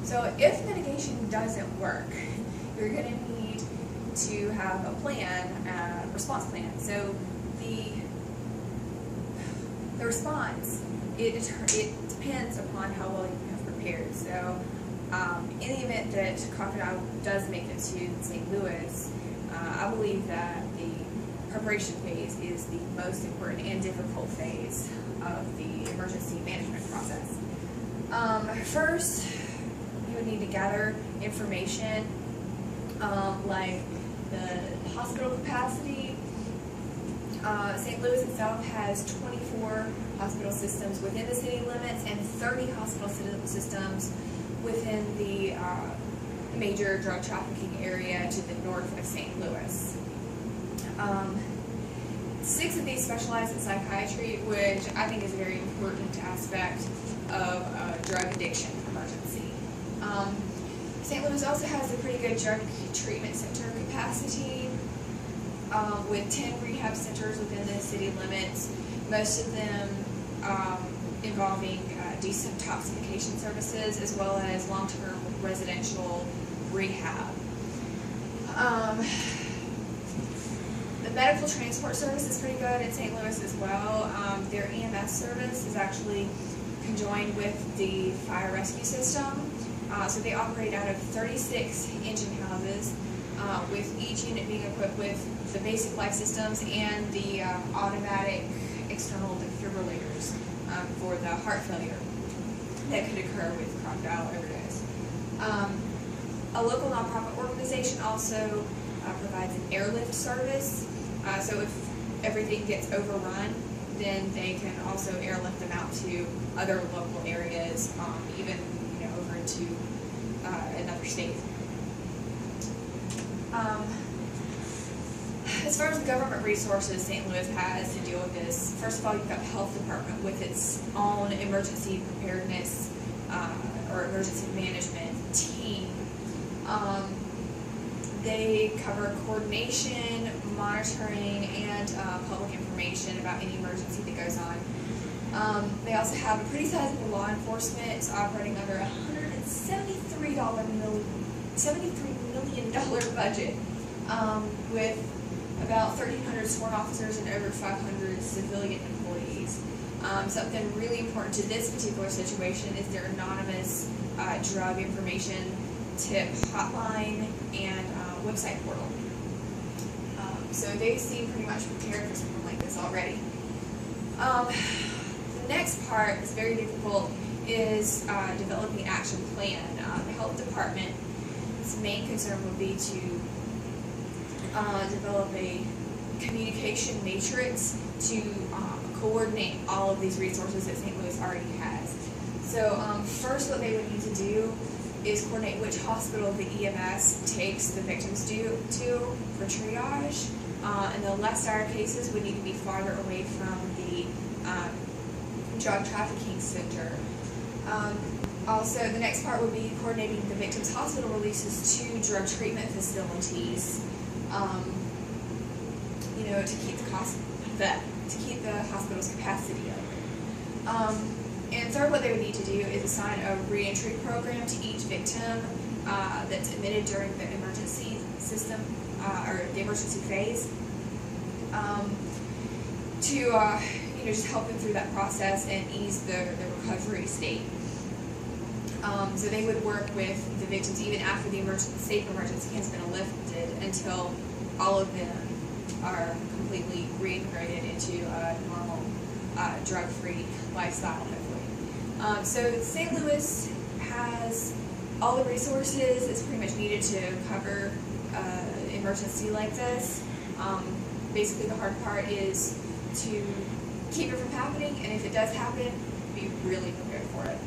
So if mitigation doesn't work, you're going to need to have a plan, a response plan. So the response, it depends upon how well you have prepared. So in the event that Crocodile does make it to St. Louis, I believe that the preparation phase is the most important and difficult phase of the emergency management process. First, you would need to gather information like the hospital capacity. St. Louis itself has 24 hospital systems within the city limits and 30 hospital systems within the major drug trafficking area to the north of St. Louis. 6 of these specialize in psychiatry, which I think is a very important aspect of a drug addiction emergency. St. Louis also has a pretty good drug treatment center capacity with 10 rehab centers within the city limits, most of them involving detoxification services as well as long-term residential rehab. The medical transport service is pretty good in St. Louis as well. Their EMS service is actually conjoined with the fire rescue system. So they operate out of 36 engine houses, with each unit being equipped with the basic life systems and the automatic external defibrillators for the heart failure that could occur with Crocodile overdose. A local nonprofit organization also provides an airlift service. So if everything gets overrun, then they can also airlift them out to other local areas, even over to another state. As far as the government resources St. Louis has to deal with this, first of all, you've got the health department with its own emergency preparedness or emergency management team. They cover coordination, monitoring, and public information about any emergency that goes on. They also have a pretty sizable law enforcement operating under a $173 million budget, with about 1,300 sworn officers and over 500 civilian employees. Something really important to this particular situation is their anonymous drug information tip hotline and website portal. So they seem pretty much prepared for something like this already. The next part is very difficult, is developing an action plan. The health department's main concern would be to develop a communication matrix to coordinate all of these resources that St. Louis already has. So first what they would need to do is coordinate which hospital the EMS takes the victims to for triage, and the less dire cases would need to be farther away from the drug trafficking center. Also, the next part would be coordinating the victims' hospital releases to drug treatment facilities, to keep the hospital's capacity up. And third, what they would need to do is assign a reentry program to each victim that's admitted during the emergency system or the emergency phase, to just help them through that process and ease the recovery state. So they would work with the victims even after the state of emergency has been lifted until all of them are completely reintegrated into a normal drug-free lifestyle, hopefully. So St. Louis has all the resources that's pretty much needed to cover an emergency like this. Basically the hard part is to keep it from happening, and if it does happen, be really prepared for it.